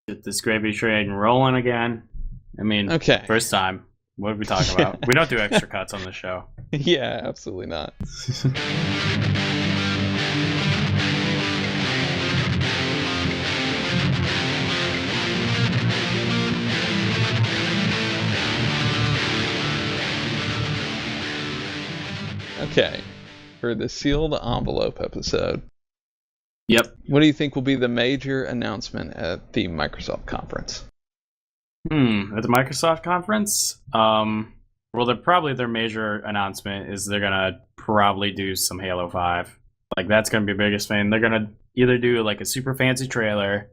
Get this gravy train rolling again. I mean, Okay. first time. What did we talk about? We don't do extra cuts on the show. Yeah, absolutely not. Okay. For the sealed envelope episode, Yep. what do you think will be the major announcement at the Microsoft conference? At the Microsoft conference, well, their major announcement is they're gonna probably do some Halo 5. Like that's gonna be the biggest thing. They're gonna either do like a super fancy trailer,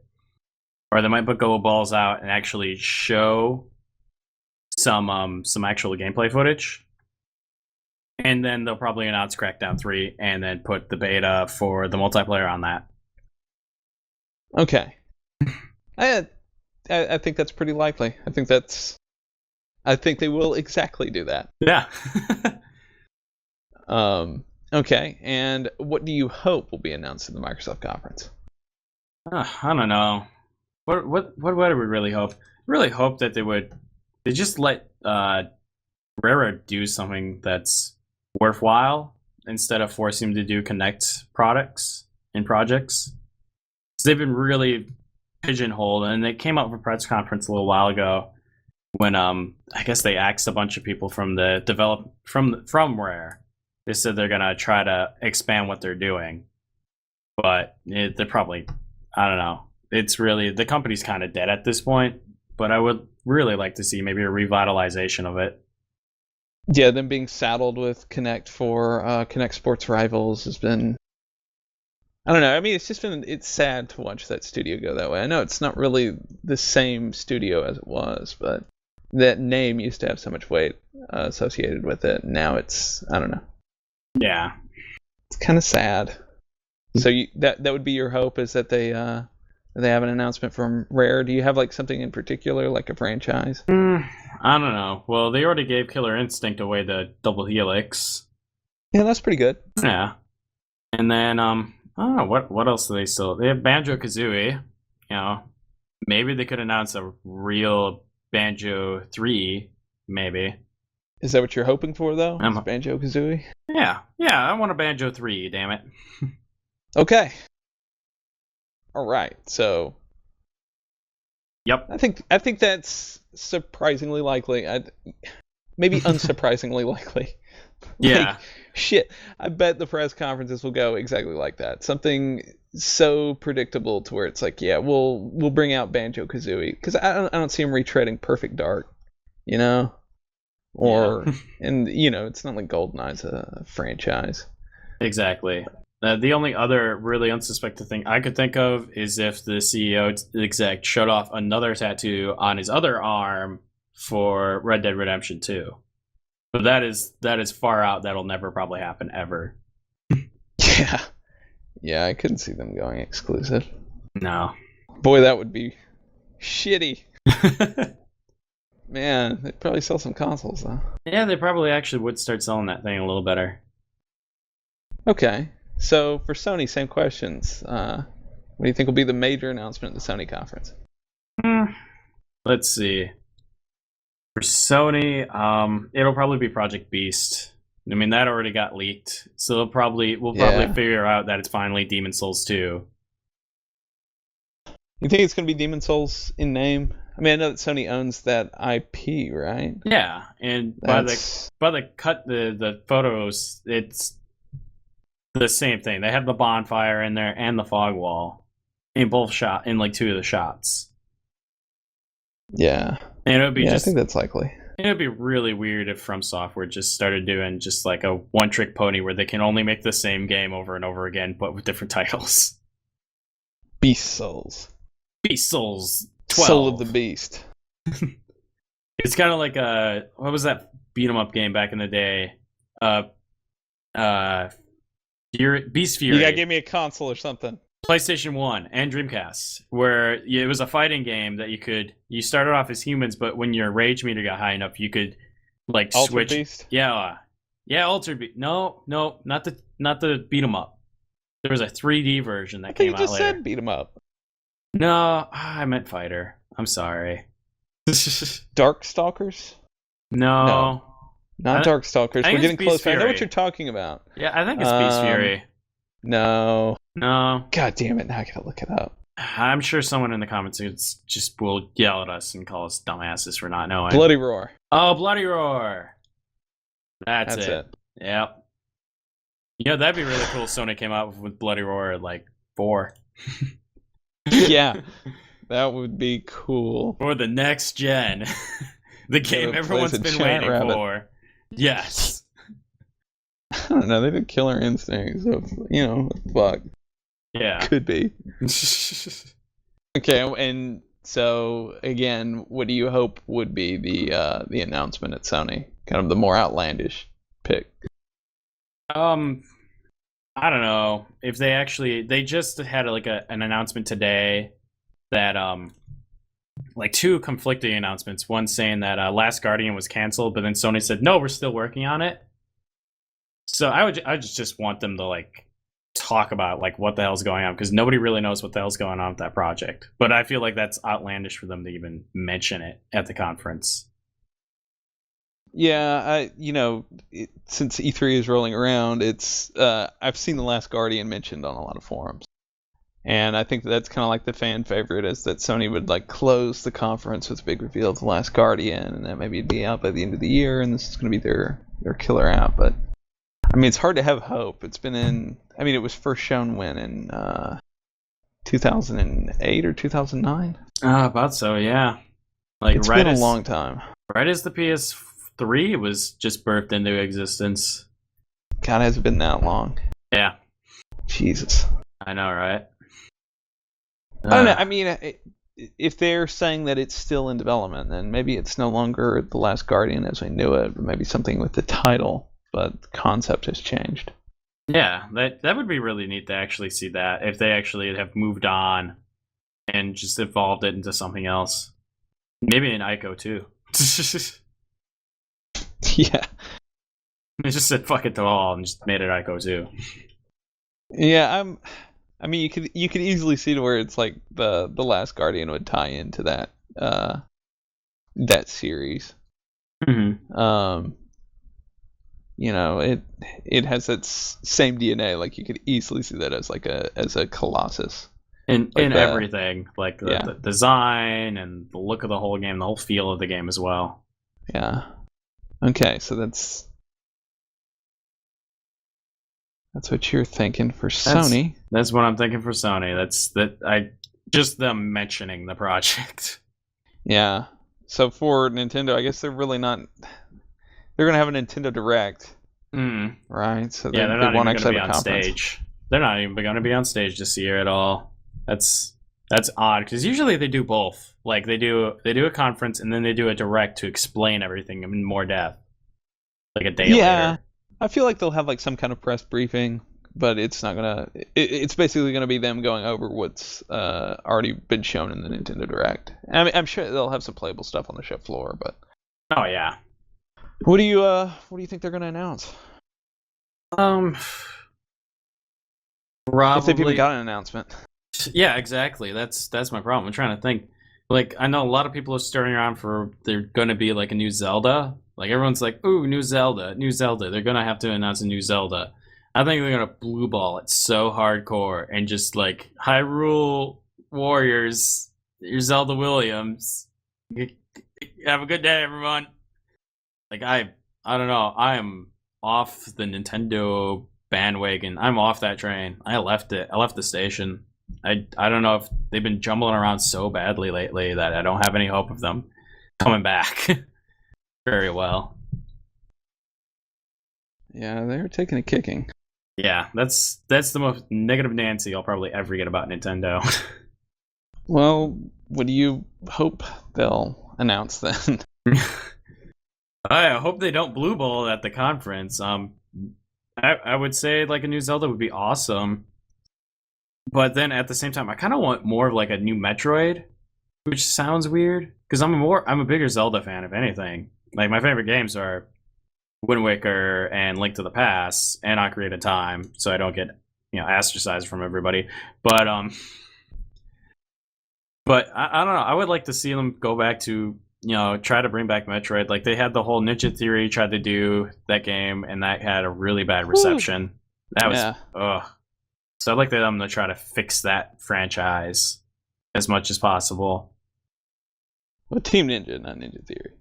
or they might put Go Balls out and actually show some actual gameplay footage. And then they'll probably announce Crackdown 3 and then put the beta for the multiplayer on that. Okay. I think that's pretty likely. I think they will exactly do that. Yeah. Okay, and what do you hope will be announced in the Microsoft conference? I don't know. What do we really hope? Really hope that they just let Rare do something that's worthwhile instead of forcing them to do Connect products and projects. Because they've been really pigeonholed, and they came out with a press conference a little while ago when I guess they asked a bunch of people from the from Rare. They said they're gonna try to expand what they're doing, but they're probably, I don't know. It's really, the company's kind of dead at this point. But I would really like to see maybe a revitalization of it. Yeah, them being saddled with Connect for Connect Sports Rivals has been, I don't know. I mean, it's sad to watch that studio go that way. I know it's not really the same studio as it was, but that name used to have so much weight associated with it. Now it's, I don't know. Yeah. It's kind of sad. So that would be your hope, is that they have an announcement from Rare. Do you have like something in particular, like a franchise? I don't know. Well, they already gave Killer Instinct away the Double Helix. Yeah, that's pretty good. Yeah. And then I don't know, what else do they still? They have Banjo-Kazooie. You know, maybe they could announce a real Banjo 3, maybe. Is that what you're hoping for, though? I'm Banjo-Kazooie? Yeah, I want a Banjo 3, damn it. Okay. All right. So Yep. I think that's surprisingly likely. Maybe unsurprisingly likely. Yeah. Shit. I bet the press conferences will go exactly like that. Something so predictable to where it's like, yeah, we'll bring out Banjo-Kazooie, because I don't see them retreading Perfect Dark, you know? Or and it's not like GoldenEye's a franchise. Exactly. The only other really unsuspected thing I could think of is if the CEO exec showed off another tattoo on his other arm for Red Dead Redemption 2. But that is far out. That'll never probably happen ever. Yeah, I couldn't see them going exclusive. No. Boy, that would be shitty. Man, they'd probably sell some consoles, though. Yeah, they probably actually would start selling that thing a little better. Okay. So, for Sony, same questions. What do you think will be the major announcement at the Sony conference? Let's see. For Sony, it'll probably be Project Beast. I mean, that already got leaked, so we'll probably figure out that it's finally Demon Souls 2. You think it's going to be Demon Souls in name? I mean, I know that Sony owns that IP, right? Yeah, and by the photos, it's the same thing. They have the bonfire in there and the fog wall in like two of the shots. Yeah. And it would be I think that's likely. It would be really weird if From Software just started doing just like a one-trick pony where they can only make the same game over and over again, but with different titles. Beast Souls. Beast Souls 12. Soul of the Beast. It's kind of like what was that beat 'em up game back in the day? Beast Fury. You gotta give me a console or something. PlayStation 1 and Dreamcast, where it was a fighting game that you started off as humans, but when your rage meter got high enough, you could like Altered switch. Beast? Yeah, Altered Beast. No, not the beat 'em up. There was a 3D version that came out later. You just said beat 'em up. No, I meant fighter. I'm sorry. Darkstalkers? No, No. not I, Darkstalkers. I We're think it's getting Beast closer. I know what Fury. you're talking about. Yeah, I think it's Beast Um, Fury. no. No. God damn it! Now I gotta look it up. I'm sure someone in the comments just will yell at us and call us dumbasses for not knowing. Bloody Roar. Oh, Bloody Roar. That's That's it. it. Yep. That'd be really cool if Sony came out with Bloody Roar at like 4. Yeah, that would be cool. For the next gen. The game Yeah, everyone's plays a been giant waiting rabbit. for. Yes. I don't know. They did Killer Instinct, so fuck, Yeah. could be. Okay, and so again, what do you hope would be the announcement at Sony? Kind of the more outlandish pick. I don't know if they just had like an announcement today that like 2 conflicting announcements. One saying that Last Guardian was canceled, but then Sony said no, we're still working on it. So I just want them to like talk about like what the hell's going on, because nobody really knows what the hell's going on with that project. But I feel like that's outlandish for them to even mention it at the conference. Yeah, since E3 is rolling around, I've seen The Last Guardian mentioned on a lot of forums. And I think that's kind of like the fan favorite, is that Sony would like close the conference with a big reveal of The Last Guardian, and that maybe it'd be out by the end of the year, and this is going to be their killer app. But I mean, it's hard to have hope. It was first shown when in 2008 or 2009. About so, yeah. Like It's been a long time. Right as the PS3 was just birthed into existence. God, has it been that long? Yeah. Jesus. I know, right? I don't know. I mean, if they're saying that it's still in development, then maybe it's no longer The Last Guardian as we knew it, but maybe something with the title, but the concept has changed. Yeah, that would be really neat to actually see that, if they actually have moved on and just evolved it into something else. Maybe an Ico too. Yeah. They just said fuck it to all and just made it Ico too. Yeah, you could easily see to where it's like the Last Guardian would tie into that series. Mm-hmm. It has that same DNA. Like you could easily see that as a Colossus. In Like everything, like the design and the look of the whole game, the whole feel of the game as well. Yeah. Okay, so that's what you're thinking for Sony. That's what I'm thinking for Sony. Just them mentioning the project. Yeah. So for Nintendo, I guess they're really not. They're gonna have a Nintendo Direct, right? So yeah, they're not even going to be on conference. stage. They're not even going to be on stage this year at all. That's odd, because usually they do both. Like they do a conference and then they do a Direct to explain everything in more depth, like a day later. I feel like they'll have like some kind of press briefing, but it's not gonna. It's basically gonna be them going over what's already been shown in the Nintendo Direct. I mean, I'm sure they'll have some playable stuff on the show floor, but. Oh yeah. What do you think they're gonna announce? Probably. If they've even got an announcement. Yeah, exactly. That's my problem. I'm trying to think. Like, I know a lot of people are starting around for they're going to be like a new Zelda. Like everyone's like, "Ooh, new Zelda, new Zelda." They're going to have to announce a new Zelda. I think they're going to blue ball it so hardcore and just like Hyrule Warriors, your Zelda Williams. Have a good day, everyone. Like I don't know. I am off the Nintendo bandwagon. I'm off that train. I left it. I left the station. I don't know if they've been jumbling around so badly lately that I don't have any hope of them coming back very well. Yeah, they're taking a kicking. Yeah, that's the most negative Nancy I'll probably ever get about Nintendo. Well, what do you hope they'll announce then? I hope they don't blue ball at the conference. I would say like a new Zelda would be awesome. But then at the same time, I kind of want more of like a new Metroid, which sounds weird because I'm a bigger Zelda fan, if anything. Like my favorite games are Wind Waker and Link to the Past and Ocarina of Time, so I don't get ostracized from everybody. But But I don't know. I would like to see them go back to, try to bring back Metroid. Like they had the whole Ninja Theory tried to do that game, and that had a really bad reception. That was ugh. So I'd like them to try to fix that franchise as much as possible. Well, Team Ninja, not Ninja Theory.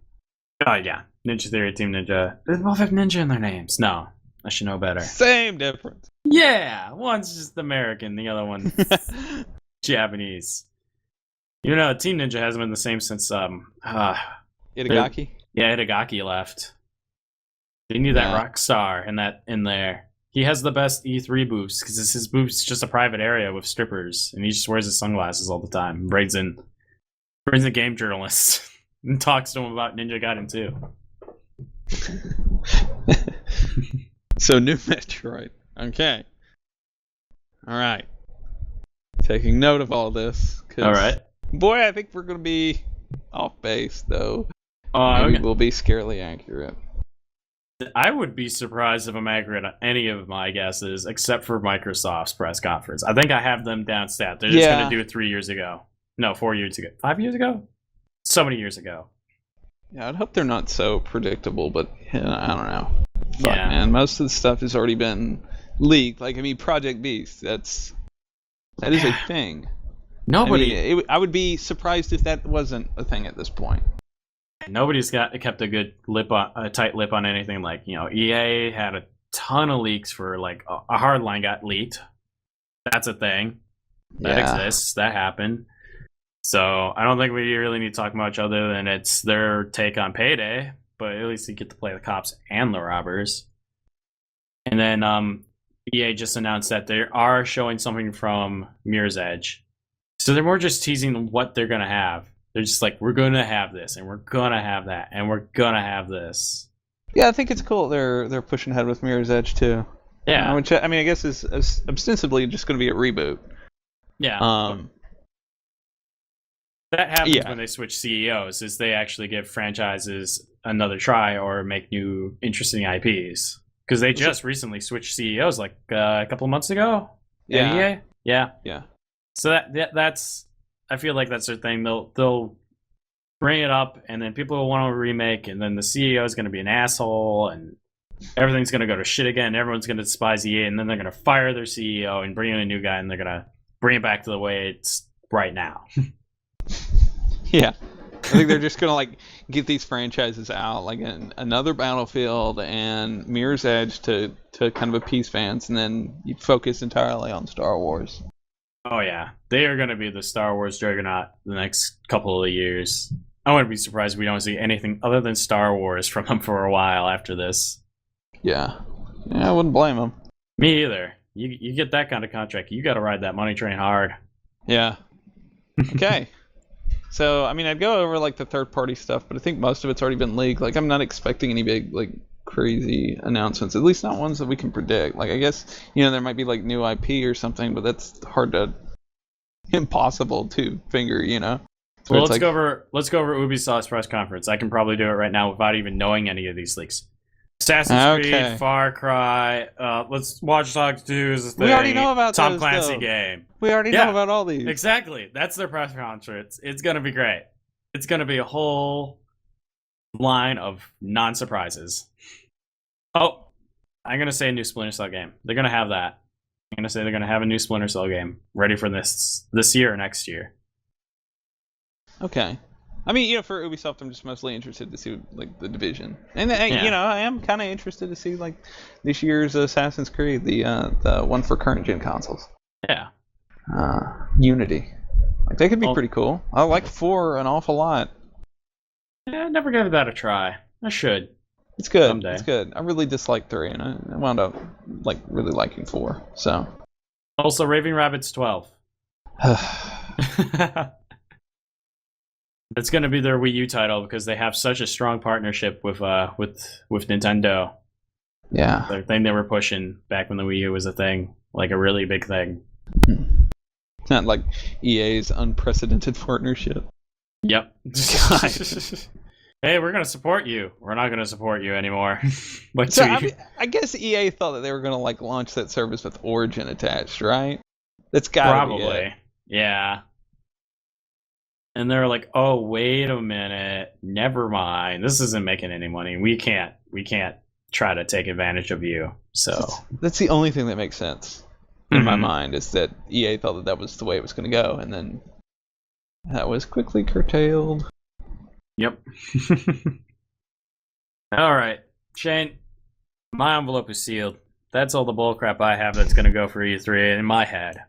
Oh yeah, Ninja Theory, Team Ninja. They both have Ninja in their names. No, I should know better. Same difference. Yeah, one's just American, the other one's Japanese. Team Ninja hasn't been the same since Itagaki. Yeah, Itagaki left. They need that rock star in there. He has the best E3 booths because his booth's just a private area with strippers, and he just wears his sunglasses all the time. And brings in game journalists and talks to him about Ninja Gaiden 2. So new Metroid. Okay. All right. Taking note of all this. All right. Boy, I think we're going to be off base, though. Maybe we'll be scarily accurate. I would be surprised if I'm accurate on any of my guesses, except for Microsoft's press conference. I think I have them down stat. They're just going to do it 3 years ago. No, 4 years ago. 5 years ago? So many years ago. Yeah, I'd hope they're not so predictable, but I don't know. Fuck, yeah, man. Most of the stuff has already been leaked. Like, Project Beast, that is a thing. Nobody. I would be surprised if that wasn't a thing at this point. Nobody's kept a tight lip on anything. Like, EA had a ton of leaks for like a hardline got leaked. That's a thing that exists. That happened. So I don't think we really need to talk much other than it's their take on Payday. But at least you get to play the cops and the robbers. And then EA just announced that they are showing something from Mirror's Edge. So they're more just teasing what they're gonna have. They're just like, we're going to have this, and we're going to have that, and we're going to have this. Yeah, I think it's cool they're pushing ahead with Mirror's Edge, too. Yeah. Which, I guess is ostensibly just going to be a reboot. Yeah. That happens when they switch CEOs, is they actually give franchises another try or make new interesting IPs. Because they just recently switched CEOs, like a couple of months ago. Yeah. EA? Yeah. Yeah. So that's... I feel like that's their thing. They'll bring it up, and then people will want to remake, and then the CEO is going to be an asshole, and everything's going to go to shit again. Everyone's going to despise EA, and then they're going to fire their CEO and bring in a new guy, and they're going to bring it back to the way it's right now. Yeah. I think they're just going to get these franchises out, like another Battlefield and Mirror's Edge to kind of appease fans, and then you focus entirely on Star Wars. Oh yeah, they are going to be the Star Wars juggernaut the next couple of years. I wouldn't be surprised if we don't see anything other than Star Wars from them for a while after this. Yeah, I wouldn't blame them. Me either. You get that kind of contract, you got to ride that money train hard. Yeah. Okay. So I'd go over the third party stuff, but I think most of it's already been leaked. I'm not expecting any big crazy announcements, at least not ones that we can predict. I guess there might be new IP or something, but that's impossible to finger. So well, let's go over Ubisoft's press conference. I can probably do it right now without even knowing any of these leaks. Assassin's Creed, Far Cry, Watch Dogs 2 is the thing. We already know about Tom those, Clancy though. Game. We already know about all these. Exactly. That's their press conference. It's gonna be great. It's gonna be a whole line of non-surprises. Oh, I'm going to say a new Splinter Cell game. They're going to have that. I'm going to say they're going to have a new Splinter Cell game ready for this year or next year. Okay. For Ubisoft, I'm just mostly interested to see the Division, and I am kind of interested to see this year's Assassin's Creed, the one for current gen consoles. Yeah. Unity. That could be pretty cool. I like 4 an awful lot. Yeah, I never gave that a try. I should. It's good. Someday. It's good. I really disliked 3, and I wound up really liking 4. So. Also, Raving Rabbids 12. It's going to be their Wii U title because they have such a strong partnership with Nintendo. Yeah. The thing they were pushing back when the Wii U was a thing, a really big thing. Not like EA's unprecedented partnership. Yep. Hey, we're going to support you. We're not going to support you anymore. But so, I guess EA thought that they were going to launch that service with Origin attached, right? That's got to be it. Yeah. and they're like, "Oh, wait a minute, never mind. This isn't making any money. We can't try to take advantage of you." So That's the only thing that makes sense in my mind, is that EA thought that that was the way it was going to go, and then that was quickly curtailed. Yep. All right, Shane. My envelope is sealed. That's all the bullcrap I have that's going to go for E3 in my head.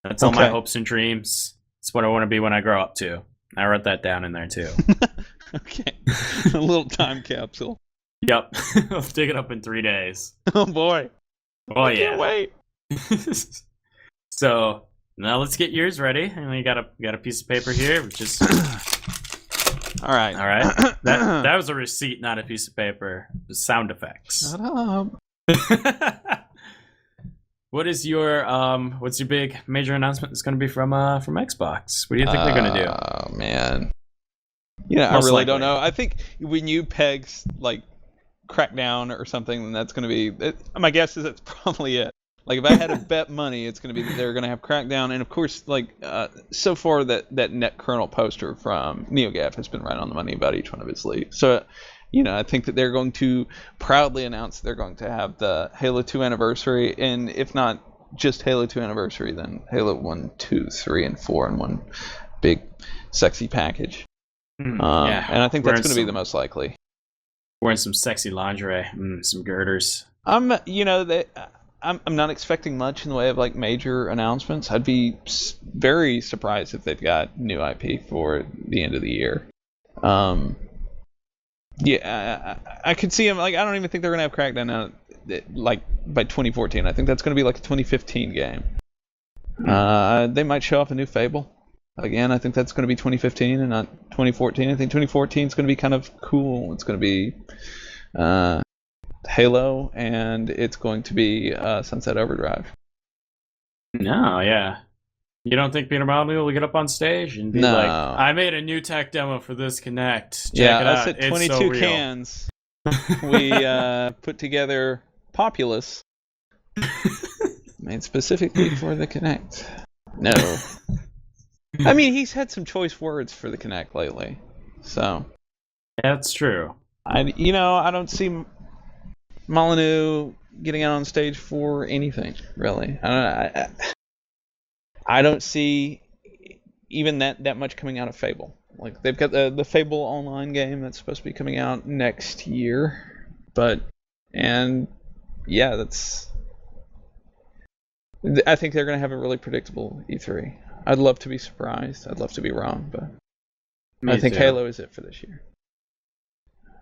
That's all my hopes and dreams. It's what I want to be when I grow up, too. I wrote that down in there, too. Okay. A little time capsule. Yep. I'll dig it up in 3 days. Oh, boy. Oh, I yeah. can't wait. So, now let's get yours ready. And we got a piece of paper here. Just... All right. That was a receipt, not a piece of paper. Sound effects. Shut up. What's your big major announcement that's going to be from Xbox? What do you think they're going to do? Oh man, I Most really likely. don't know. I think when you peg like Crackdown or something, then that's going to be. My guess is that's probably it. Like if I had to bet money, it's going to be that they're going to have Crackdown, and of course, like so far that net kernel poster from NeoGAF has been right on the money about each one of its leads. So. I think that they're going to proudly announce they're going to have the Halo 2 anniversary, and if not just Halo 2 anniversary, then Halo 1, 2, 3, and 4 in one big, sexy package. Yeah, and I think that's going to be the most likely. Wearing some sexy lingerie, some girders. I'm not expecting much in the way of like major announcements. I'd be very surprised if they've got new IP for the end of the year. Yeah, I could see them. Like, I don't even think they're gonna have Crackdown out like by 2014. I think that's gonna be like a 2015 game. They might show off a new Fable. Again, I think that's gonna be 2015 and not 2014. I think 2014 is gonna be kind of cool. It's gonna be Halo, and it's going to be Sunset Overdrive. No, yeah. You don't think Peter Molyneux will get up on stage and be like, "I made a new tech demo for this Kinect. Check it out. Us at it's 22 so real." cans, we put together Populous, made specifically for the Kinect. No, I mean he's had some choice words for the Kinect lately, so that's true. I don't see Molyneux getting out on stage for anything really. I don't see even that much coming out of Fable. Like they've got the Fable online game that's supposed to be coming out next year, I think they're gonna have a really predictable E3. I'd love to be surprised. I'd love to be wrong, but I think Halo is it for this year.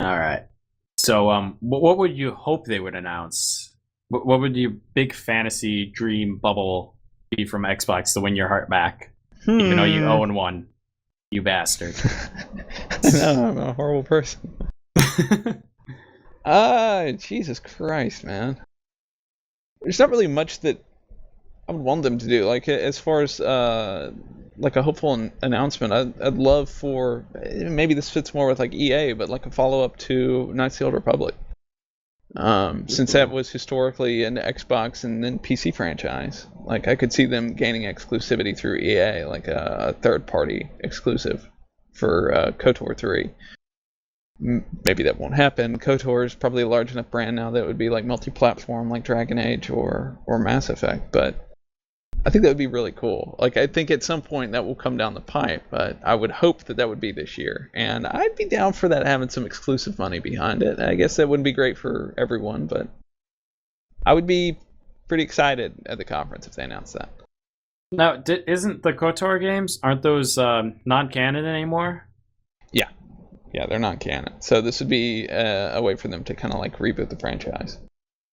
All right. So, what would you hope they would announce? What would your big fantasy dream bubble be from Xbox to win your heart back? Even though you own one, you bastard. I know, I'm a horrible person. Jesus Christ, man. There's not really much that I would want them to do. Like, as far as, like a hopeful announcement, I'd love for, maybe this fits more with, like, EA, but, like, a follow-up to Knights of the Old Republic. Since that was historically an Xbox and then PC franchise. Like, I could see them gaining exclusivity through EA, like a third-party exclusive for KOTOR 3. Maybe that won't happen. KOTOR is probably a large enough brand now that it would be like multi-platform like Dragon Age or Mass Effect, but I think that would be really cool. Like, I think at some point that will come down the pipe, but I would hope that would be this year. And I'd be down for that having some exclusive money behind it. I guess that wouldn't be great for everyone, but I would be pretty excited at the conference if they announced that. Now, isn't the KOTOR games, aren't those non-canon anymore? Yeah, they're not canon. So this would be a way for them to kind of like reboot the franchise.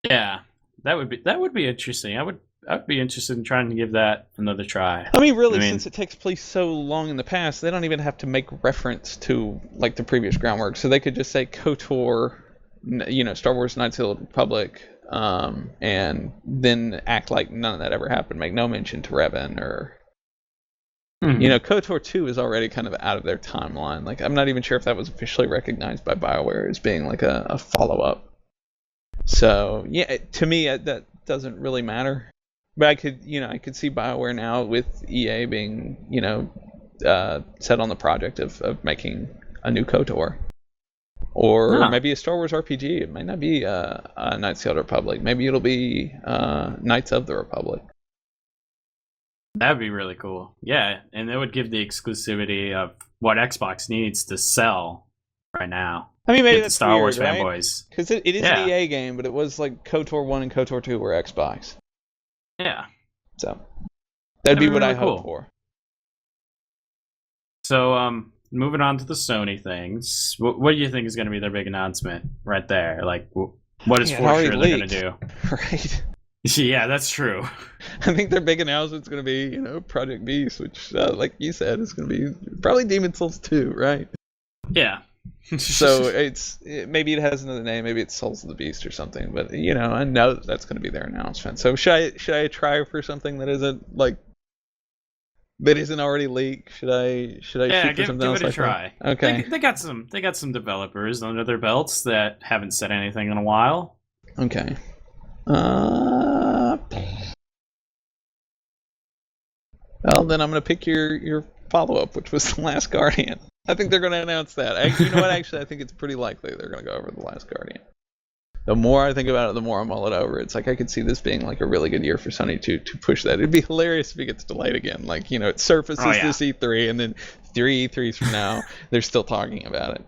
Yeah, that would be interesting. I would be interested in trying to give that another try. I mean, really, since it takes place so long in the past, they don't even have to make reference to like the previous groundwork. So they could just say KOTOR, Star Wars Knights of the Old Republic, and then act like none of that ever happened. Make no mention to Revan or. KOTOR 2 is already kind of out of their timeline. Like, I'm not even sure if that was officially recognized by BioWare as being like a follow-up. So, yeah, to me, that doesn't really matter. But I could see BioWare now with EA being, set on the project of making a new KOTOR. Or maybe a Star Wars RPG. It might not be Knights of the Republic. Maybe it'll be Knights of the Republic. That'd be really cool. Yeah, and it would give the exclusivity of what Xbox needs to sell right now. I mean, maybe Get that's the Star Wars weird, right? fanboys. Because it is an EA game, but it was like KOTOR 1 and KOTOR 2 were Xbox. Yeah. So that'd be what really I hope cool. for. So, moving on to the Sony things, what do you think is going to be their big announcement right there? Like, what is for sure they're going to do? Right. Yeah, that's true. I think their big announcement is going to be, Project Beast, which, like you said, is going to be probably Demon's Souls 2, right? Yeah. So maybe it has another name, maybe it's Souls of the Beast or something, but I know that's going to be their announcement. So should I try for something that isn't like that isn't already leaked? Should I shoot for something else? Give it a try. That? Okay. They got some developers under their belts that haven't said anything in a while. Okay. Well, then I'm going to pick your follow-up, which was The Last Guardian. I think they're going to announce that. You know what? Actually, I think it's pretty likely they're going to go over The Last Guardian. The more I think about it, the more I mull it over. It's like I could see this being like a really good year for Sony to push that. It'd be hilarious if it gets delayed again. Like, it surfaces this E3, and then 3 E3s from now, they're still talking about it.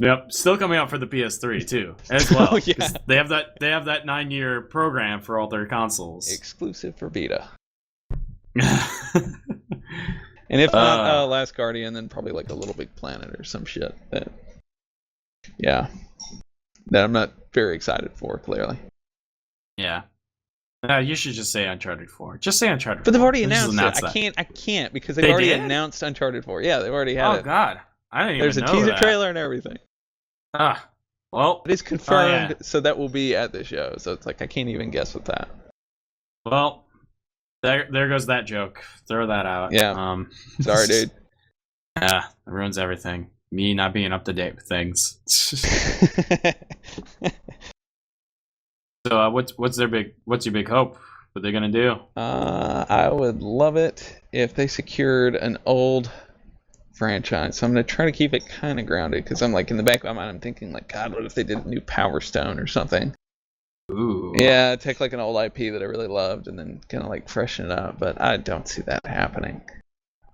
Yep, still coming out for the PS3 too, as well. Oh, yeah. They have that 9-year program for all their consoles. Exclusive for beta. And if not Last Guardian, then probably like a Little Big Planet or some shit. That I'm not very excited for, clearly. Yeah. You should just say Uncharted 4. Just say Uncharted 4. But they've already announced it. I can't because they've already announced Uncharted 4. Yeah, they've already had it. Oh, God. I didn't even know that. There's a teaser trailer and everything. Well. It is confirmed, so that will be at the show. So it's like I can't even guess with that. Well, there goes that joke. Throw that out. Yeah. Sorry, dude. Yeah, it ruins everything. Me not being up to date with things. So, what's your big hope? What they're gonna do? I would love it if they secured an old franchise. So I'm gonna try to keep it kind of grounded because I'm like in the back of my mind, I'm thinking like, God, what if they did a new Power Stone or something? Ooh. Yeah, take like an old IP that I really loved and then kind of like freshen it up. But I don't see that happening,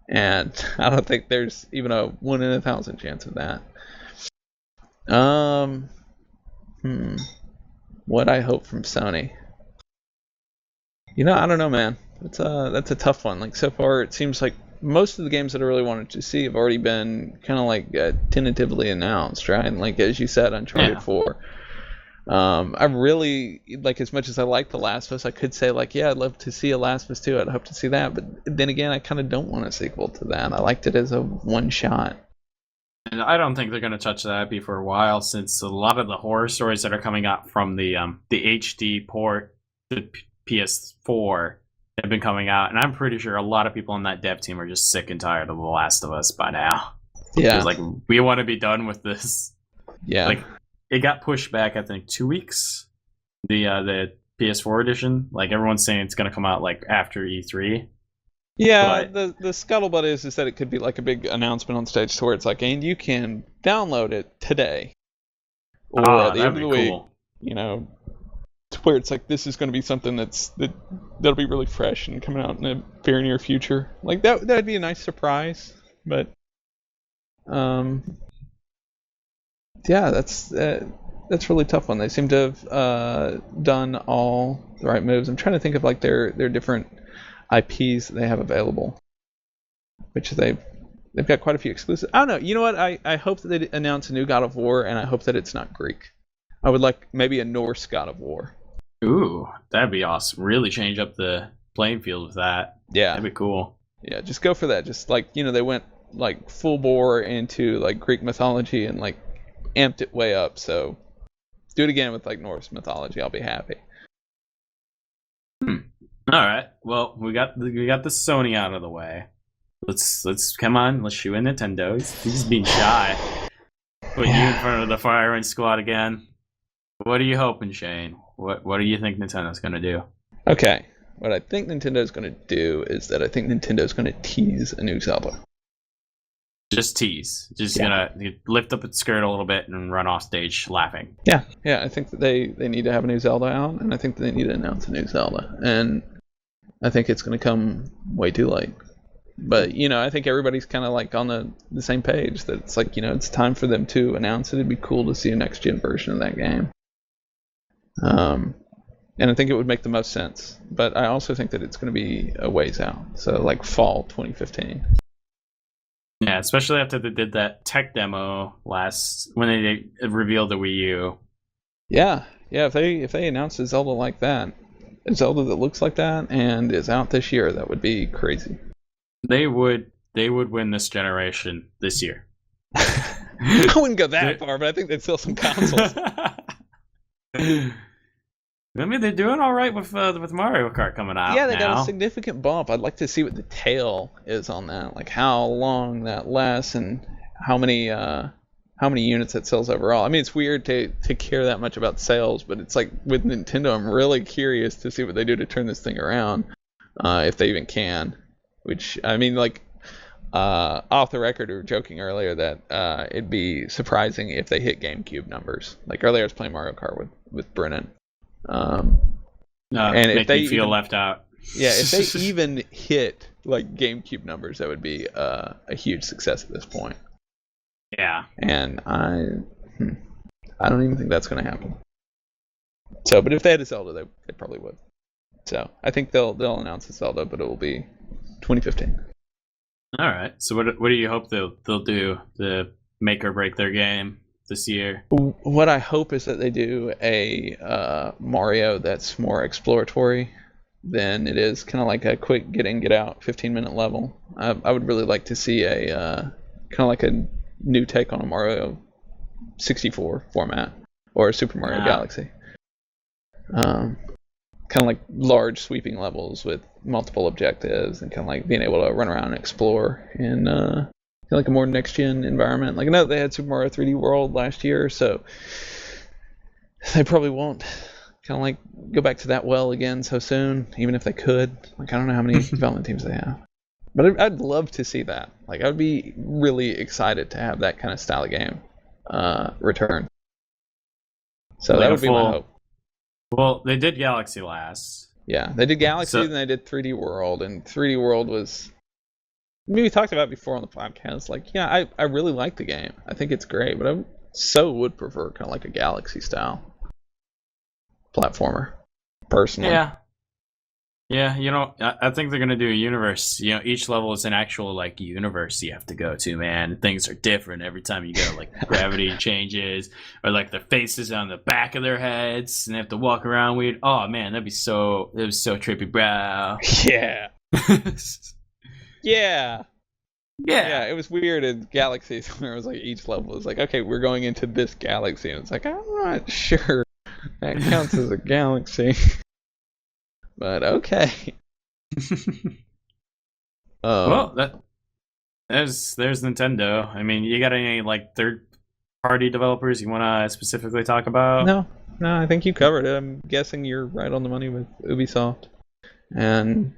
and I don't think there's even a 1 in 1,000 chance of that. What I hope from Sony. I don't know, man. That's a tough one. Like so far, it seems like most of the games that I really wanted to see have already been kind of like tentatively announced, right? And like as you said, Uncharted 4. I really like, as much as I like The Last of Us, I could say like, yeah, I'd love to see a Last of Us 2. I'd hope to see that, but then again, I kind of don't want a sequel to that. I liked it as a one shot. And I don't think they're going to touch that IP for a while, since a lot of the horror stories that are coming out from the HD port to PS4 have been coming out, and I'm pretty sure a lot of people on that dev team are just sick and tired of The Last of Us by now. Yeah, like we want to be done with this. Yeah, like it got pushed back, I think 2 weeks. The PS4 edition, like everyone's saying it's going to come out like after E3. Yeah, the scuttlebutt is that it could be like a big announcement on stage to where it's like, and you can download it today or at the end of the week. To where it's like, this is going to be something that'll be really fresh and coming out in the very near future. Like that'd be a nice surprise, but yeah, that's a really tough one. They seem to have done all the right moves. I'm trying to think of like their different IPs that they have available, which they've got quite a few exclusive. I don't know. You know what? I hope that they announce a new God of War, and I hope that it's not Greek. I would like maybe a Norse God of War. Ooh, that'd be awesome. Really change up the playing field with that. Yeah, that'd be cool. Yeah, just go for that. Just like, they went like full bore into like Greek mythology and like amped it way up. So do it again with like Norse mythology. I'll be happy. All right. Well, we got the Sony out of the way. Let's come on. Let's shoot in Nintendo. He's being shy. Put you in front of the firing squad again. What are you hoping, Shane? What do you think Nintendo's gonna do? Okay. What I think Nintendo's gonna do is that I think Nintendo's gonna tease a new Zelda. Just tease. Just Yeah. gonna lift up its skirt a little bit and run off stage laughing. Yeah, I think that they need to have a new Zelda out, and I think that they need to announce a new Zelda, and I think it's going to come way too late. But I think everybody's kind of like on the same page that it's like it's time for them to announce it. It'd be cool to see a next gen version of that game. And I think it would make the most sense. But I also think that it's going to be a ways out, so like fall 2015. Yeah, especially after they did that tech demo when they revealed the Wii U. Yeah. If they announce a Zelda like that, a Zelda that looks like that and is out this year, that would be crazy. They would win this generation this year. I wouldn't go that far, but I think they'd sell some consoles. I mean, they're doing all right with Mario Kart coming out. Yeah, they now. got a significant bump. I'd like to see what the tail is on that, like how long that lasts and how many units it sells overall. I mean, it's weird to care that much about sales, but it's like with Nintendo, I'm really curious to see what they do to turn this thing around, if they even can. Which, I mean, like, off the record, we were joking earlier that it'd be surprising if they hit GameCube numbers. Like earlier, I was playing Mario Kart with Brennan. And if they feel left out. Yeah, if they even hit like GameCube numbers, that would be a huge success at this point. Yeah. And I don't even think that's going to happen. So, but if they had a Zelda, they probably would. So I think they'll announce a Zelda, but it will be 2015. All right. So what do you hope they'll do to make or break their game this year? What I hope is that they do a Mario that's more exploratory than it is kind of like a quick get in, get out 15-minute level. I would really like to see a kind of like a new take on a Mario 64 format or a Super Mario Galaxy. Kind of like large sweeping levels with multiple objectives and kind of like being able to run around and explore in like a more next gen environment. Like I know they had Super Mario 3D World last year, so they probably won't kind of like go back to that well again so soon, even if they could. Like I don't know how many development teams they have, but I'd love to see that. Like I would be really excited to have that kind of style of game return. So like that would be my hope. Well, they did Galaxy last. Yeah, they did Galaxy, and they did 3D World, and 3D World was... I mean, we talked about it before on the podcast. Like, yeah, I really like the game. I think it's great, but I would prefer kind of like a Galaxy-style platformer, personally. Yeah. Yeah, I think they're going to do a universe. Each level is an actual, like, universe you have to go to, man. Things are different every time you go. Like, gravity changes, or, like, their faces on the back of their heads, and they have to walk around weird. Oh, man, it was so trippy, bro. Yeah. Yeah. Yeah, it was weird in Galaxies where it was like each level was like, okay, we're going into this galaxy, and it's like, I'm not sure that counts as a galaxy. But okay. Well, there's Nintendo. I mean, you got any like third-party developers you want to specifically talk about? No, I think you covered it. I'm guessing you're right on the money with Ubisoft, and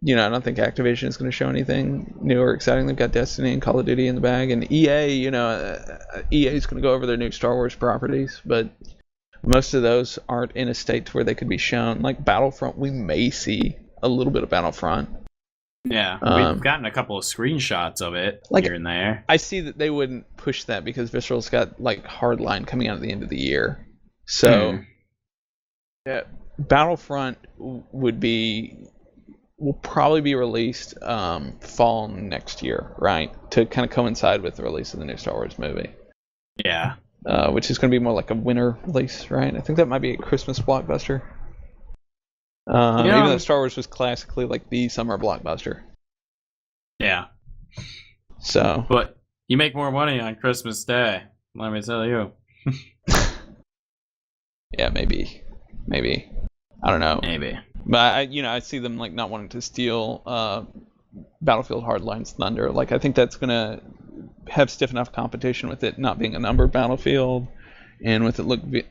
I don't think Activision is going to show anything new or exciting. They've got Destiny and Call of Duty in the bag, and EA. EA is going to go over their new Star Wars properties, but most of those aren't in a state where they could be shown. Like Battlefront, we may see a little bit of Battlefront. Yeah, we've gotten a couple of screenshots of it here and there. I see that they wouldn't push that because Visceral's got like Hardline coming out at the end of the year. So yeah, Battlefront will probably be released fall next year, right? To kind of coincide with the release of the new Star Wars movie. Yeah. Which is going to be more like a winter release, right? I think that might be a Christmas blockbuster. Even though Star Wars was classically like the summer blockbuster. Yeah. So. But you make more money on Christmas Day, let me tell you. Yeah, maybe. I don't know. Maybe. But I see them like not wanting to steal Battlefield Hardline's thunder. Like I think that's gonna have stiff enough competition with it not being a numbered Battlefield, and with it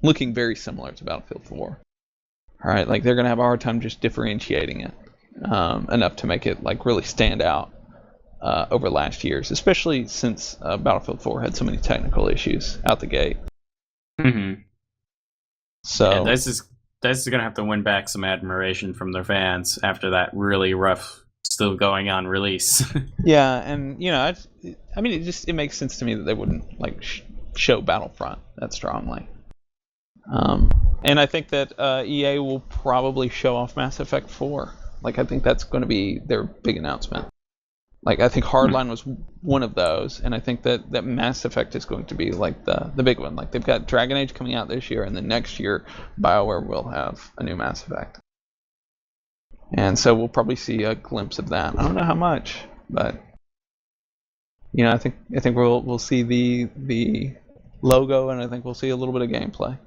looking very similar to Battlefield 4. All right, like they're gonna have a hard time just differentiating it enough to make it like really stand out. over last year's, especially since Battlefield 4 had so many technical issues out the gate. Mm-hmm. So yeah, this is gonna have to win back some admiration from their fans after that really rough, still going on release. yeah, and I mean, it makes sense to me that they wouldn't like show Battlefront that strongly. And I think that EA will probably show off Mass Effect 4. Like, I think that's going to be their big announcement. Like, I think Hardline was one of those, and I think that Mass Effect is going to be like the big one. Like, they've got Dragon Age coming out this year, and then next year BioWare will have a new Mass Effect. And so we'll probably see a glimpse of that. I don't know how much, but I think we'll see the logo, and I think we'll see a little bit of gameplay.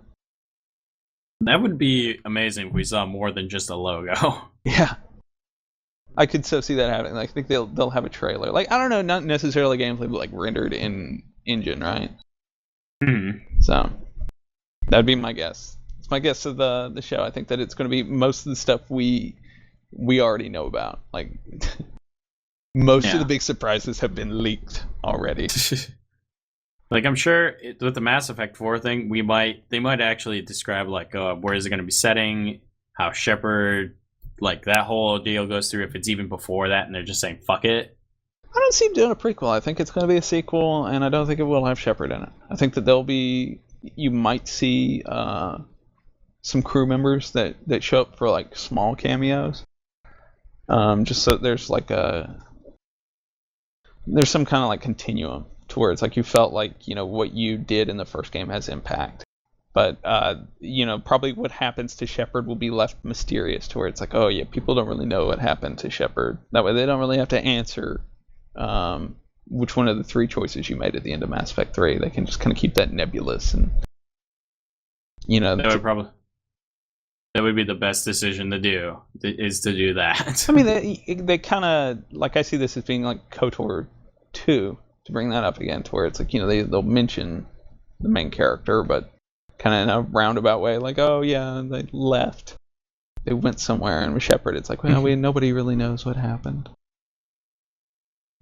That would be amazing if we saw more than just a logo. Yeah. I could so see that happening. Like, I think they'll have a trailer. Like, I don't know, not necessarily gameplay, but like rendered in engine, right? So that'd be my guess. It's my guess of the show. I think that it's going to be most of the stuff we already know about. Like, most of the big surprises have been leaked already. Like, I'm sure with the Mass Effect 4 thing, they might actually describe, like, where is it going to be setting, how Shepard, like, that whole deal goes through, if it's even before that, and they're just saying, fuck it. I don't see them doing a prequel. I think it's going to be a sequel, and I don't think it will have Shepard in it. I think that you might see some crew members that show up for, like, small cameos. Just so there's, like, there's some kind of, like, continuum to where it's like you felt like what you did in the first game has impact, but probably what happens to Shepard will be left mysterious to where it's like, oh yeah, people don't really know what happened to Shepard. That way they don't really have to answer which one of the three choices you made at the end of Mass Effect 3. They can just kind of keep that nebulous, and that would be the best decision to do, is to do that. I mean, they kind of, like, I see this as being like KOTOR 2, to bring that up again, to where it's like, they'll mention the main character, but kind of in a roundabout way, like, oh yeah, they left, they went somewhere, and with Shepard, it's like, well, nobody really knows what happened.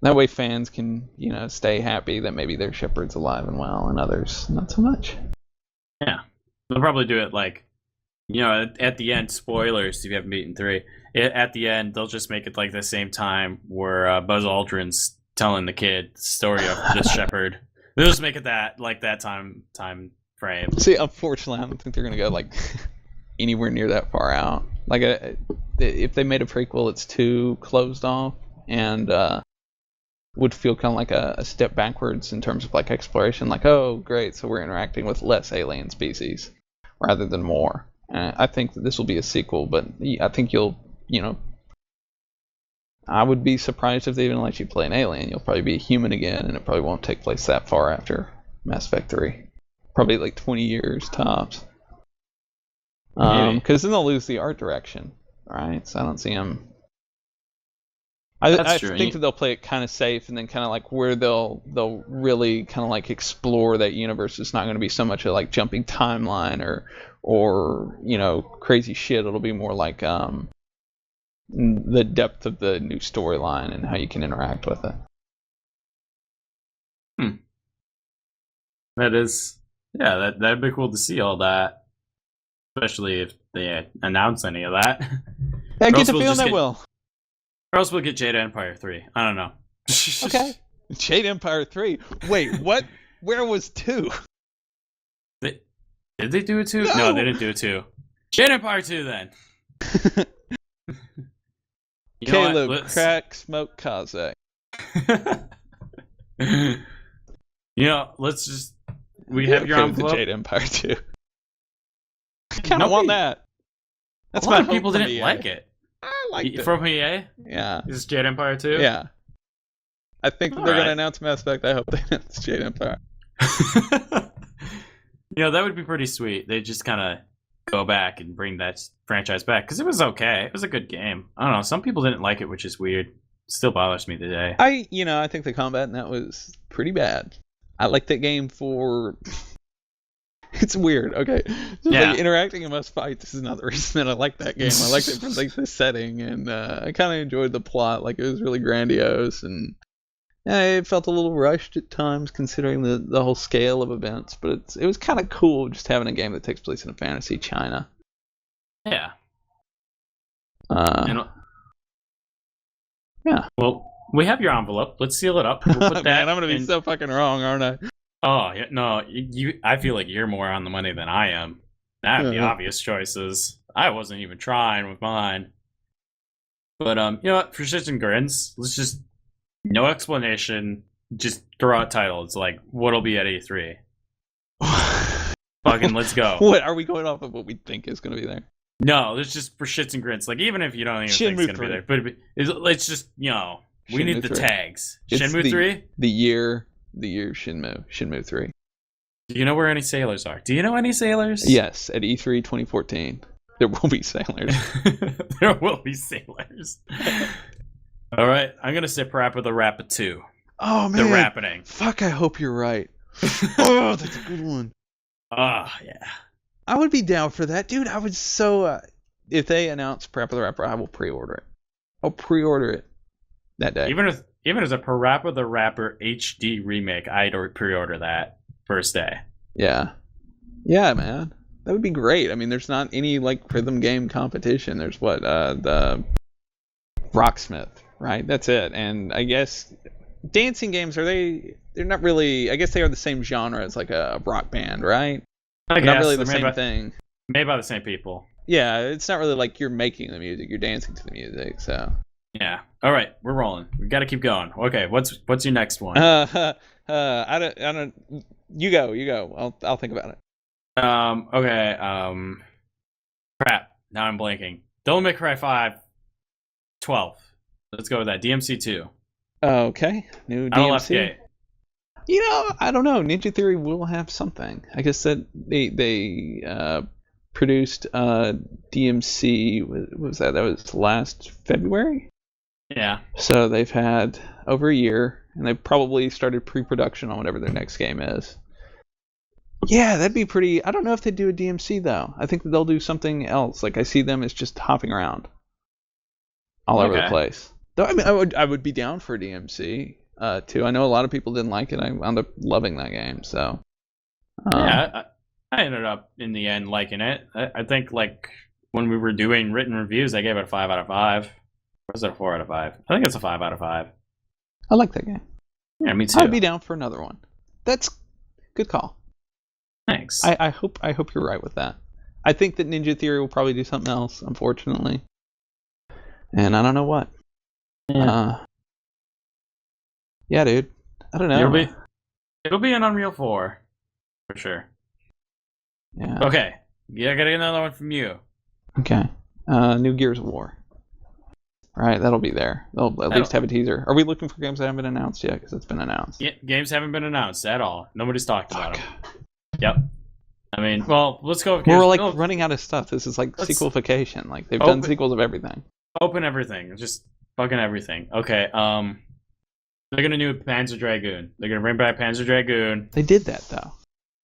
That way fans can, stay happy that maybe their Shepard's alive and well, and others not so much. Yeah, they'll probably do it like, at the end, spoilers if you haven't beaten 3, at the end, they'll just make it like the same time where Buzz Aldrin's telling the kid the story of this Shepard. They'll just make it that time frame. See, unfortunately, I don't think they're gonna go like anywhere near that far out. Like, if they made a prequel, it's too closed off, and would feel kind of like a step backwards in terms of like exploration. Like, oh, great, so we're interacting with less alien species rather than more. I think that this will be a sequel, but I think you'll, I would be surprised if they even let you play an alien. You'll probably be a human again, and it probably won't take place that far after Mass Effect 3. Probably like 20 years tops. Because then they'll lose the art direction, right? So I don't see them. I think that they'll play it kind of safe, and then kind of like where they'll really kind of like explore that universe. It's not going to be so much a like jumping timeline or crazy shit. It'll be more like the depth of the new storyline and how you can interact with it. That is, yeah, that'd be cool to see all that, especially if they announce any of that. I get the feeling they will. Or else we'll get Jade Empire 3. I don't know. Okay. Jade Empire 3. Wait, what? Where was 2? Did they do a 2? No, they didn't do a 2. Jade Empire 2 then. Caleb, crack, smoke, Kaze. Let's just... We have your envelope. The Jade Empire 2. I kind of want that. That's a lot of people didn't like it. I liked it. From EA? Yeah. Is this Jade Empire 2? Yeah. I think they're going to announce Mass Effect. I hope they announce Jade Empire. That would be pretty sweet. They just kind of go back and bring that franchise back, because it was okay. It was a good game. I don't know. Some people didn't like it, which is weird. It still bothers me today. I think the combat in that was pretty bad. I like that game for... It's weird, okay. Like, interacting in most fights is another reason that I like that game. I liked it for like the setting, and I kind of enjoyed the plot. Like, it was really grandiose, and Yeah, it felt a little rushed at times considering the whole scale of events, but it was kind of cool just having a game that takes place in a fantasy China. Yeah. Uh, And yeah. well, we have your envelope. Let's seal it up. We'll put that. Man, I'm gonna be in... so fucking wrong, aren't I? Oh yeah, no, you. I feel like you're more on the money than I am. I have the obvious choices. I wasn't even trying with mine. But you know what? For shits and grins, let's just no explanation. Just throw out titles like what'll be at E3. Fucking let's go. What are we going off of? What we think is gonna be there? No, it's just for shits and grins. Like even if you don't even think it's gonna be there, but it's just we need the 3. Tags. It's Shenmue 3. The year Shenmue 3. Do you know where any sailors are? Do you know any sailors? Yes, at E3 2014, there will be sailors. There will be sailors. All right, I'm gonna say Parappa the Rapper 2. Oh man, the Rappening. Fuck, I hope you're right. Oh, that's a good one. Ah, yeah. I would be down for that, dude. I would so. If they announce Parappa the Rapper, I will pre-order it. I'll pre-order it that day. Even as a Parappa the Rapper HD remake, I'd pre-order that first day. Yeah, man, that would be great. I mean, there's not any like rhythm game competition. There's the Rocksmith, right? That's it. And I guess dancing games they're not really. I guess they are the same genre as like a rock band, right? Not really the same thing. Made by the same people. Yeah, it's not really like you're making the music; you're dancing to the music. So. Yeah. All right, we're rolling. We got to keep going. Okay, what's your next one? I don't. You go. I'll think about it. Okay. Crap. Now I'm blanking. Devil May Cry 5. 12. Let's go with that. DMC 2. Okay. New DMC. Out of left gate. I don't know. Ninja Theory will have something. I guess that they produced DMC. What was that? That was last February. Yeah. So they've had over a year, and they probably started pre-production on whatever their next game is. Yeah, that'd be pretty. I don't know if they do a DMC though. I think that they'll do something else. Like I see them as just hopping around all over the place. Though I mean, I would be down for a DMC too. I know a lot of people didn't like it. I wound up loving that game. So yeah, I ended up in the end liking it. I think like when we were doing written reviews, I gave it a 5 out of 5. Or was it a 4 out of 5? I think it's a 5 out of 5. I like that game. Yeah, me too. I'd be down for another one. That's good call. Thanks. I hope you're right with that. I think that Ninja Theory will probably do something else, unfortunately. And I don't know what. Yeah. Yeah, dude. I don't know. It'll be an Unreal 4 for sure. Yeah. Okay. Yeah, I gotta get another one from you. Okay. New Gears of War. All right, that'll be there. They'll at least have a teaser. Are we looking for games that haven't been announced yet? Because it's been announced. Yeah, games haven't been announced at all. Nobody's talked about them. Yep. I mean, well, let's go with We're like running out of stuff. This is like sequelification. Like they've done sequels of everything. Open everything. Just fucking everything. Okay. They're gonna do Panzer Dragoon. They're gonna bring back Panzer Dragoon. They did that though.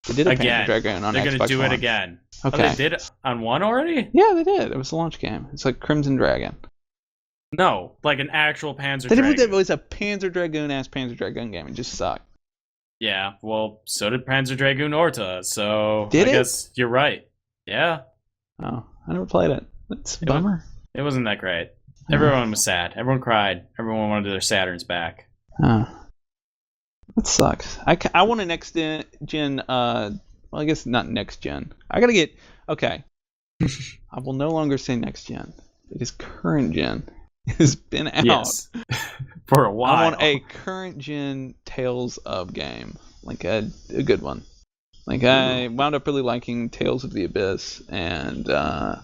They did a again. Panzer Dragoon on Xbox They're gonna do One. it again. Okay. Oh, they did it on 1 already? Yeah, they did. It was a launch game. It's like Crimson Dragon. No, like an actual Panzer Dragoon. It was a Panzer Dragoon-ass Panzer Dragoon game. It just sucked. Yeah, well, so did Panzer Dragoon Orta, so I guess you're right. Yeah. Oh, I never played it. That's a bummer. It wasn't that great. Everyone was sad. Everyone cried. Everyone wanted their Saturns back. That sucks. I want a next gen. Well, I guess not next gen. I gotta get. Okay. I will no longer say next gen. It is current gen. It has been out. Yes. For a while. I want a current gen Tales of game. Like a good one. Like I wound up really liking Tales of the Abyss, and I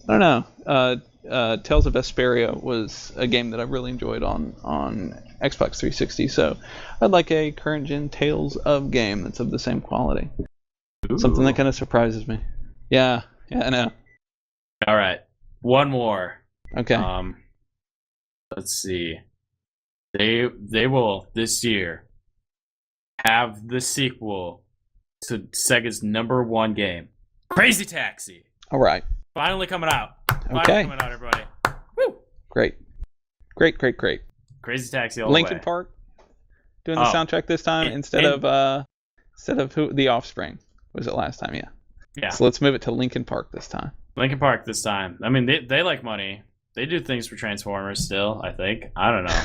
don't know. Tales of Vesperia was a game that I really enjoyed on Xbox 360. So I'd like a current gen Tales of game that's of the same quality. Ooh. Something that kind of surprises me. Yeah, I know. All right, one more. Okay. Let's see. They will this year have the sequel to Sega's #1 game, Crazy Taxi. All right. Finally coming out. Okay. Coming out, everybody. Woo. Great. Crazy Taxi all the Linkin way. Park doing the soundtrack this time instead of who The Offspring was it last time? Yeah. Yeah. So let's move it to Linkin Park this time. Linkin Park this time. I mean, they like money. They do things for Transformers still, I think. I don't know.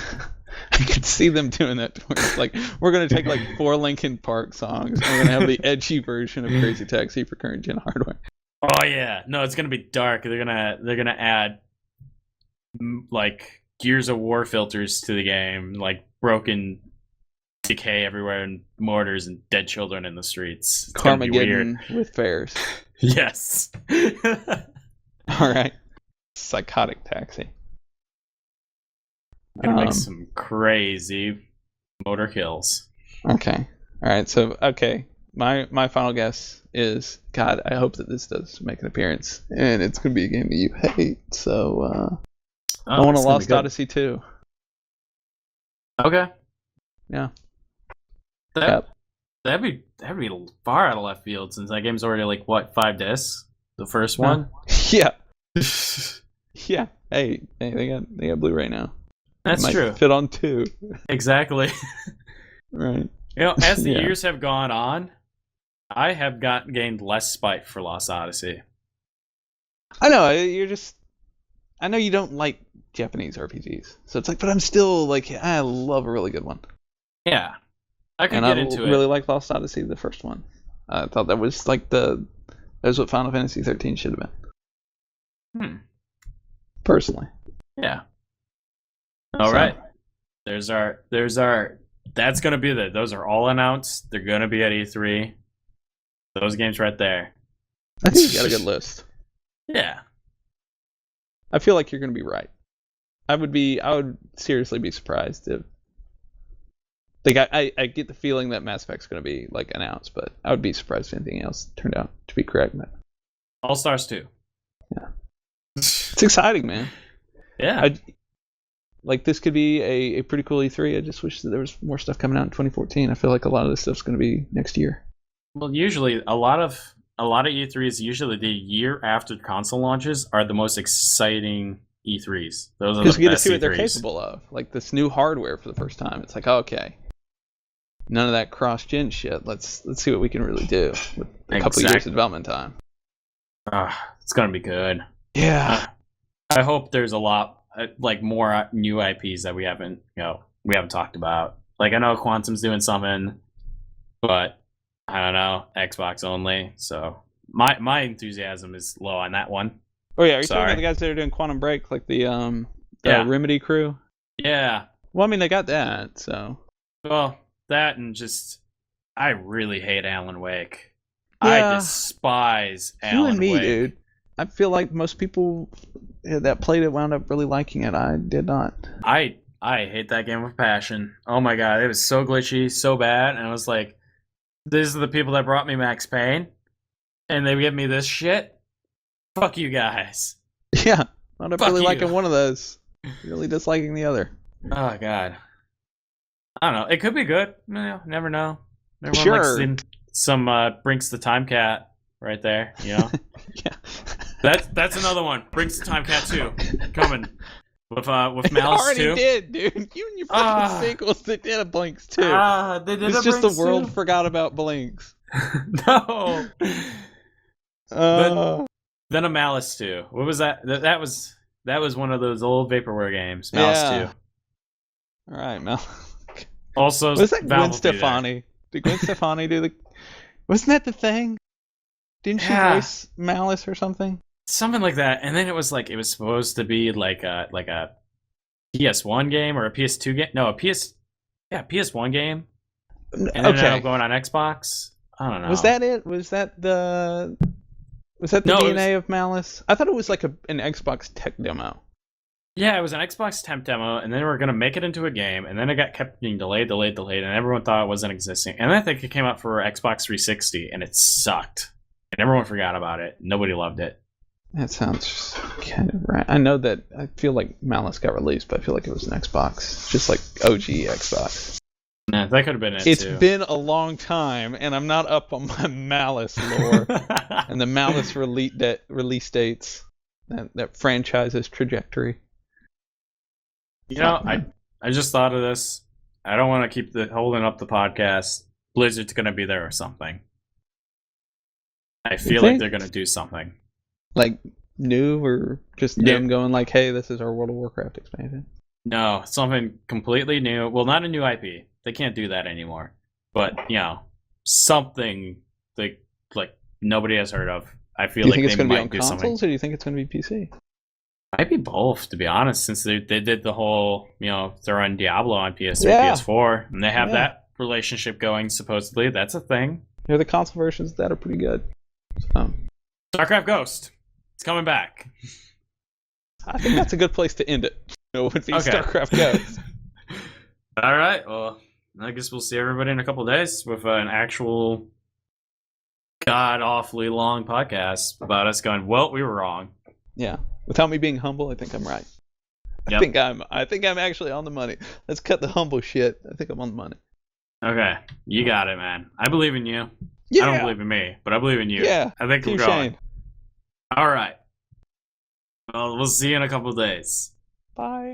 I could see them doing that. It's like, we're going to take like 4 Linkin Park songs. And we're going to have the edgy version of Crazy Taxi for current gen hardware. Oh yeah, no, it's gonna be dark. They're gonna add like Gears of War filters to the game, like broken decay everywhere and mortars and dead children in the streets. It's Carmageddon with fares. Yes. All right. Psychotic Taxi. Gonna make some crazy motor kills. Okay. All right. So my final guess is, God, I hope that this does make an appearance, and it's gonna be a game that you hate. So I want a Lost Odyssey 2. Okay. Yeah. That'd be far out of left field since that game's already like what 5 discs, the first one. Yeah. Yeah. Hey, they got Blu-ray now. That's true. Fit on 2. Exactly. Right. You know, as the years have gone on, I have gained less spite for Lost Odyssey. I know I know you don't like Japanese RPGs, so it's like, but I'm still like, I love a really good one. Yeah, I can get into it. I really like Lost Odyssey, the first one. I thought that was like that was what Final Fantasy 13 should have been. Personally. Yeah. All right. There's our. That's gonna be those are all announced. They're gonna be at E3. Those games right there. I think you got a good list. Yeah. I feel like you're gonna be right. I would seriously be surprised if like I get the feeling that Mass Effect's gonna be like announced, but I would be surprised if anything else turned out to be correct. All Stars 2. Yeah. It's exciting, man. Yeah. Like this could be a pretty cool E3. I just wish that there was more stuff coming out in 2014. I feel like a lot of this stuff's going to be next year. Well, usually a lot of E3s, usually the year after console launches, are the most exciting E3s. Those are the best E3s. Because you get to see what they're capable of. Like this new hardware for the first time. It's like, okay, none of that cross-gen shit. Let's see what we can really do with a couple years of development time. It's going to be good. Yeah. I hope there's a lot. Like more new IPs that we haven't talked about. Like I know Quantum's doing something, but I don't know, Xbox only. So my enthusiasm is low on that one. Oh yeah, are you talking about the guys that are doing Quantum Break, like the Remedy crew? Yeah. Well, I mean they got that, so. Well, that and just I really hate Alan Wake. Yeah. I despise Alan Wake. You and me, dude. I feel like most people that played it wound up really liking it. I did not. I hate that game with passion. Oh my god, it was so glitchy, so bad, and I was like, these are the people that brought me Max Payne, and they give me this shit? Fuck you guys. Yeah, I wound up really liking one of those, really disliking the other. Oh god. I don't know. It could be good. Never know. Everyone sure. likes some Brinks the Time Cat right there, you know? Yeah. That's another one. Brinks the Time Cat 2 coming with Malice 2. Already did, dude. You and your fucking sequels that did a Blinks 2. They did. It's just the world forgot about Blinks. No. Then a Malice 2. What was that? That was one of those old vaporware games. Malice 2. All right, Mal. Also, was that Gwen Stefani? Did Gwen Stefani do the? Wasn't that the thing? Didn't she voice Malice or something? Something like that. And then it was supposed to be like a PS1 game or a PS2 game. No, PS1 game. And then ended up going on Xbox. I don't know. Was that it? Was that the DNA of Malice? I thought it was like an Xbox tech demo. Yeah, it was an Xbox temp demo, and then we were going to make it into a game, and then it kept being delayed, and everyone thought it wasn't existing. And I think it came out for Xbox 360, and it sucked. And everyone forgot about it. Nobody loved it. That sounds kind of right. I know that I feel like Malice got released, but I feel like it was an Xbox. Just like OG Xbox. Nah, that could have been it, It's been a long time, and I'm not up on my Malice lore and the Malice release dates, that franchise's trajectory. You know, I just thought of this. I don't want to keep holding up the podcast. Blizzard's gonna be there or something. I feel like they're gonna do something. Like new or just them going like, hey, this is our World of Warcraft expansion? No, something completely new. Well, not a new IP. They can't do that anymore. But, something like nobody has heard of. I feel like they might do something. Do you think it's going to be on consoles or do you think it's going to be PC? Might be both, to be honest, since they did the whole, they're on Diablo on PS3, Yeah. PS4, and they have that relationship going, supposedly. That's a thing. The console versions that are pretty good. StarCraft Ghost. It's coming back. I think that's a good place to end it. It would be StarCraft Ghost. All right, well, I guess we'll see everybody in a couple of days with an actual god-awfully long podcast about us going, well, we were wrong. Yeah. Without me being humble, I think I'm right. Yep. I think I'm actually on the money. Let's cut the humble shit. I think I'm on the money. Okay. You got it, man. I believe in you. Yeah. I don't believe in me, but I believe in you. Yeah. I think we're going. All right. Well, we'll see you in a couple of days. Bye.